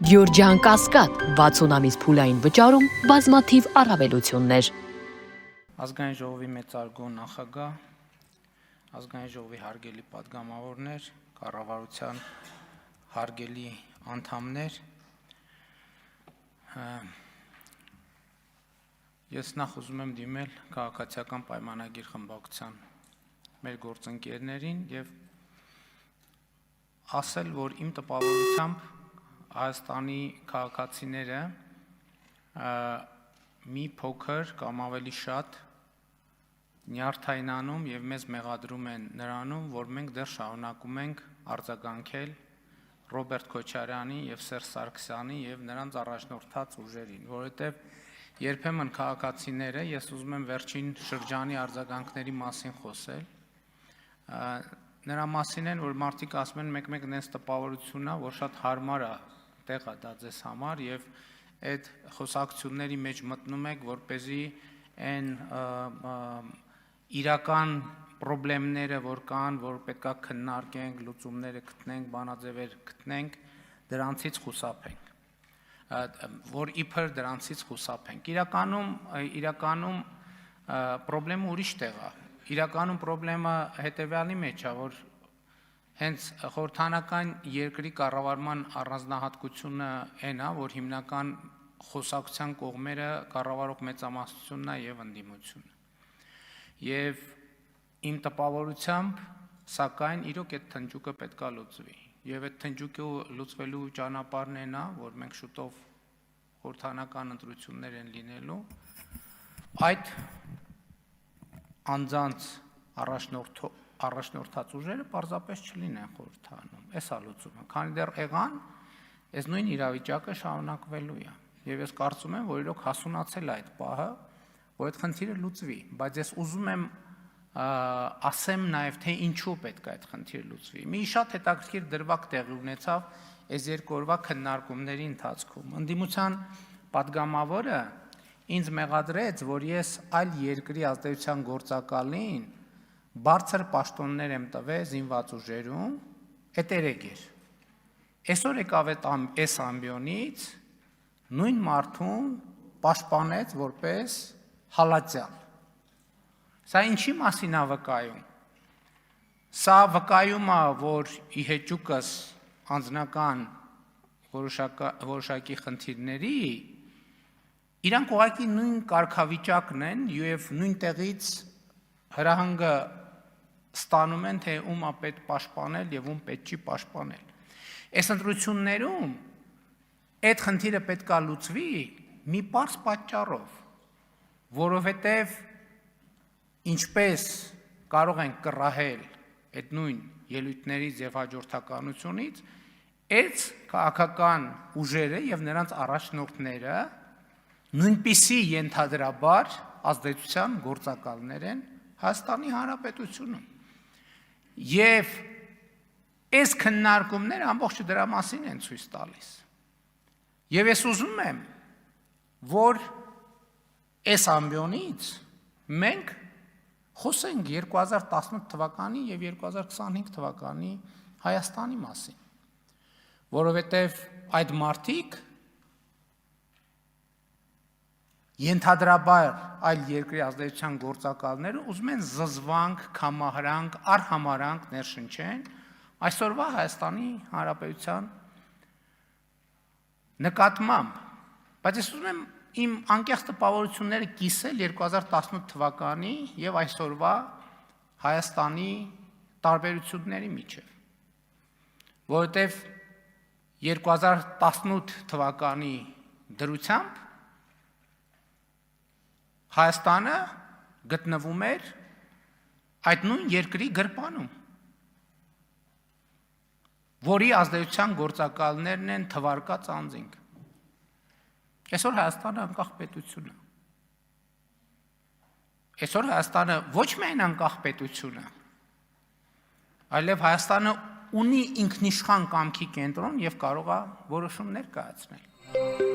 Գյորջյան Կասկադ 60 ամիս փուլային վճարում բազմաթիվ առավելություններ։ Ազգային ժողովի մեծարգո նախագահ, ազգային ժողովի հարգելի պատգամավորներ, կառավարության հարգելի անդամներ, ես նախ ուզում եմ դիմել քաղաքացիական պայմանագիր խմբակցության մեր գործընկերներին եւ ասել, որ իմ տպավորությամբ Հայաստանի քաղաքացիները մի փոքր կամ ավելի շատ նյարդայնանում եւ մեզ մեղադրում են նրանում, որ մենք դեռ շարունակում ենք արձագանքել Ռոբերտ Քոչարյանի եւ Սերժ Սարգսյանի եւ նրանց առաջնորդած ուժերին, որովհետեւ երբեմն քաղաքացիները, ես ուզում եմ վերջին շրջանի արձագանքների մասին խոսել, նրա մասին են, որ մարդիկ ասում են մեկ-մեկ նենց տպավորությունն է, որ շատ հարմար է տեղա դա ձեզ համար եւ այդ խոսակցությունների մեջ մտնում եք, որպեսզի այն իրական խնդիրները, որ կան, որ պետքա քննարկենք, լուծումները գտնենք, բանաձևեր գտնենք, դրանցից խուսափենք, որ իբր դրանցից խուսափենք։ Իրականում խնդրեմը ուրիշ տեղ է։ Իրականում խնդրեմը հետեւյալի մեջ է, որ հենց խորհրդանական երկրի կառավարման առանձնահատկությունը այն է, որ հիմնական խոսակցության կողմերը կառավարող մեծամասնությունն է եւ ընդդիմությունը։ Եվ իմ տպավորությամբ, սակայն իրոք այդ թնջուկը պետքա լուծվի։ Եվ այդ թնջուկը լուծվելու ճանապարհն այն է, որ մենք շուտով խորհրդանական ընտրություններ են լինելու։ Այդ անձանց առաջնորդած ուժերը պարզապես չլինեն խորհրդանում, էս է լուծումը, քանի դեռ եղան, այս նույն իրավիճակը շարունակվելու է, եւ ես կարծում եմ, որ իրոք հասունացել է այդ պահը, որ այդ խնդիրը լուծվի, բայց ես ուզում եմ ասեմ նաեւ, թե ինչու պետք է այդ խնդիրը լուծվի։ Մի շատ հետաքրքիր դրվագ տեղի ունեցավ այս երկու օրվա քննարկումների ընթացքում։ Ընդդիմության պատգամավորը ինձ մեղադրեց, որ ես այլ երկրի ազդեցության գործակալին բարձր պաշտոններ եմ տվել զինված ուժերում, այդ երեք էր։ Այսօր եկավ այս ամբիոնից նույն մարդուն պաշտպանեց որպես հալածյալ։ Սա ինչի մասին է վկայում։ Սա վկայում է, որ ի հեճուկս անձնական որոշակի խնդիրների իրանք ուղղակի նույն կարգավիճակն են եւ նույն տեղից հրահանգը ստանում են, թե ում է պետք պաշտպանել եւ ում պետք չի պաշտպանել։ Այս ընտրություններում այդ խնդիրը պետքա լուծվի մի պարզ պատճառով, որովհետեւ ինչպես կարող են կռահել այդ նույն ելույթներից եւ հաջորդականությունից, այդ քաղաքական ուժերը եւ նրանց առաջնորդները նույնպիսի ենթադրաբար ազդեցության գործակալներ են Հայաստանի Հանրապետությունում։ Եվ այս քննարկումները ամբողջ դրա մասին են ցույց տալիս։ Եվ ես ուզում եմ, որ այս ամբիոնից մենք խոսենք 2018 թվականի եւ 2025 թվականի Հայաստանի մասին, որովհետեւ այդ մարդիկ ենթադրաբար այլ երկրի ազդեցության գործակալները ուզում են զզվանք, կամահրանք, արհամարանք ներշնչեն այսօրվա Հայաստանի Հանրապետության նկատմամբ, բայց ես ուզում եմ իմ անկեղծ տպավորությունները կիսել 2018 թվականի եւ այսօրվա Հայաստանի տարբերությունների միջեւ, որովհետեւ 2018 թվականի դրությամբ Հայաստանը գտնվում էր այդ նույն երկրի գրպանում, որի ազդեցության գործակալներն են թվարկած անձինք։ Այսօր Հայաստանը անկախ պետություն է։ Այսօր Հայաստանը ոչ միայն անկախ պետություն է, այլև Հայաստանը ունի ինքնիշխան կամքի կենտրոն եւ կարող է որոշումներ կայացնել։